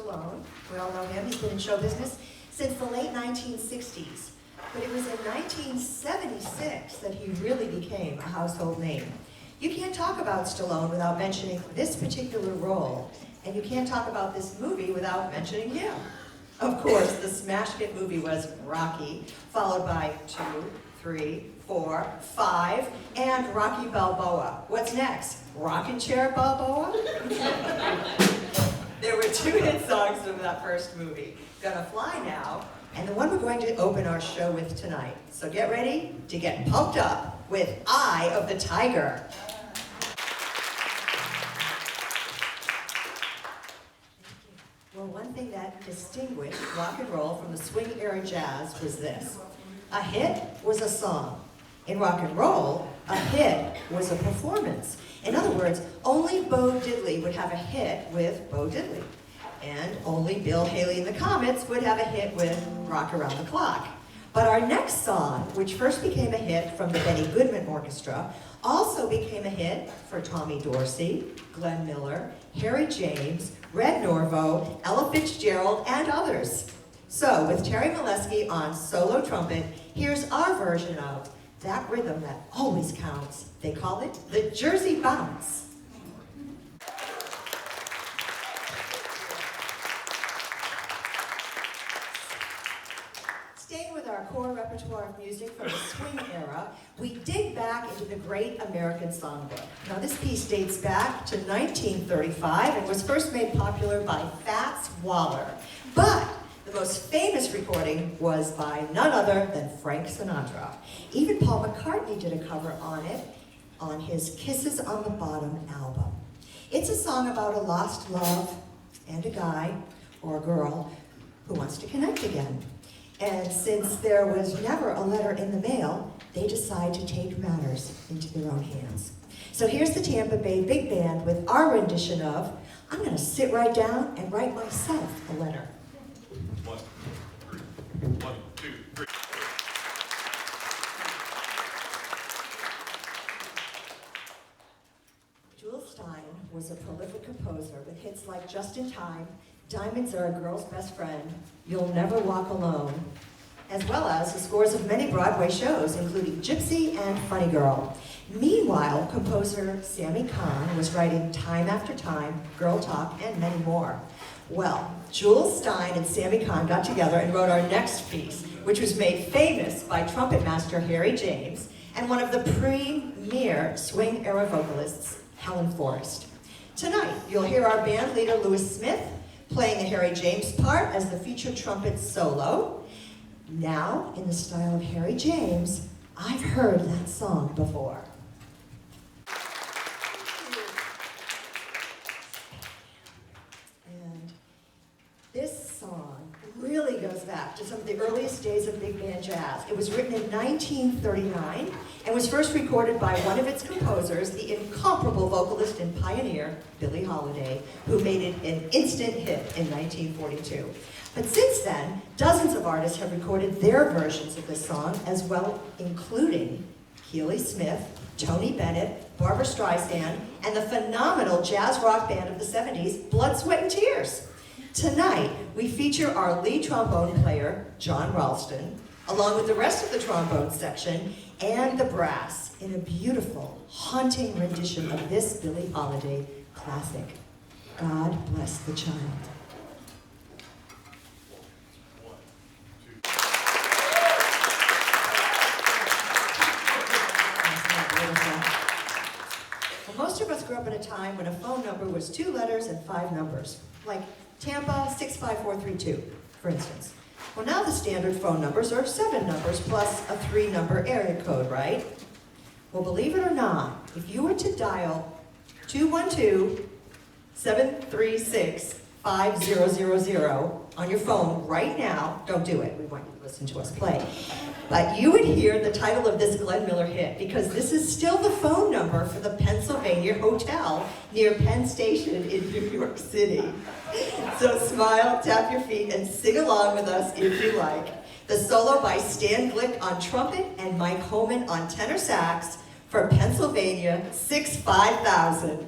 Stallone. We all know him. He's been in show business since the late 1960s. But it was in 1976 that he really became a household name. You can't talk about Stallone without mentioning this particular role, and you can't talk about this movie without mentioning him. Of course, the smash hit movie was Rocky, followed by 2, 3, 4, 5, and Rocky Balboa. What's next? Rockin' Chair Balboa? There were 2 hit songs from that first movie, Gonna Fly Now, and the one we're going to open our show with tonight. So get ready to get pumped up with Eye of the Tiger. Well, one thing that distinguished rock and roll from the swing era jazz was this. A hit was a song. In rock and roll, a hit was a performance. In other words, only Bo Diddley would have a hit with Bo Diddley. And only Bill Haley and the Comets would have a hit with Rock Around the Clock. But our next song, which first became a hit from the Benny Goodman Orchestra, also became a hit for Tommy Dorsey, Glenn Miller, Harry James, Red Norvo, Ella Fitzgerald, and others. So, with Terry Molesky on solo trumpet, here's our version of that rhythm that always counts. They call it the Jersey Bounce. Staying with our core repertoire of music from the swing era, we dig back into the Great American Songbook. Now this piece dates back to 1935 and was first made popular by Fats Waller. But the most famous recording was by none other than Frank Sinatra. Even Paul McCartney did a cover on it on his Kisses on the Bottom album. It's a song about a lost love and a guy or a girl who wants to connect again. And since there was never a letter in the mail, they decide to take matters into their own hands. So here's the Tampa Bay Big Band with our rendition of I'm gonna sit right down and write myself a letter. 1, 3. 1, 2, 3. Jules Stein was a prolific composer with hits like Just in Time, Diamonds Are a Girl's Best Friend, You'll Never Walk Alone, as well as the scores of many Broadway shows, including Gypsy and Funny Girl. Meanwhile, composer Sammy Cahn was writing Time After Time, Girl Talk, and many more. Well, Jules Stein and Sammy Cahn got together and wrote our next piece, which was made famous by trumpet master Harry James and one of the premier swing-era vocalists, Helen Forrest. Tonight, you'll hear our band leader, Louis Smith, playing the Harry James part as the featured trumpet solo. Now, in the style of Harry James, I've heard that song before. And this song really goes back to some of the earliest days of big band jazz. It was written in 1939 and was first recorded by one of its composers, the incomparable vocalist and pioneer, Billie Holiday, who made it an instant hit in 1942. But since then, dozens of artists have recorded their versions of this song as well, including Keely Smith, Tony Bennett, Barbra Streisand, and the phenomenal jazz rock band of the 70s, Blood, Sweat, and Tears. Tonight, we feature our lead trombone player, John Ralston, along with the rest of the trombone section and the brass in a beautiful, haunting rendition of this Billie Holiday classic, God Bless the Child. 1, 2. Well, most of us grew up in a time when a phone number was 2 letters and 5 numbers, like Tampa 65432, for instance. Well, now the standard phone numbers are 7 numbers plus a 3-number area code, right? Well, believe it or not, if you were to dial 212-736-5000 on your phone right now, don't do it, we want you to listen to us play, but you would hear the title of this Glenn Miller hit, because this is still the phone number for the Pennsylvania Hotel near Penn Station in New York City. So smile, tap your feet, and sing along with us if you like. The solo by Stan Glick on trumpet and Mike Homan on tenor sax for Pennsylvania 65000.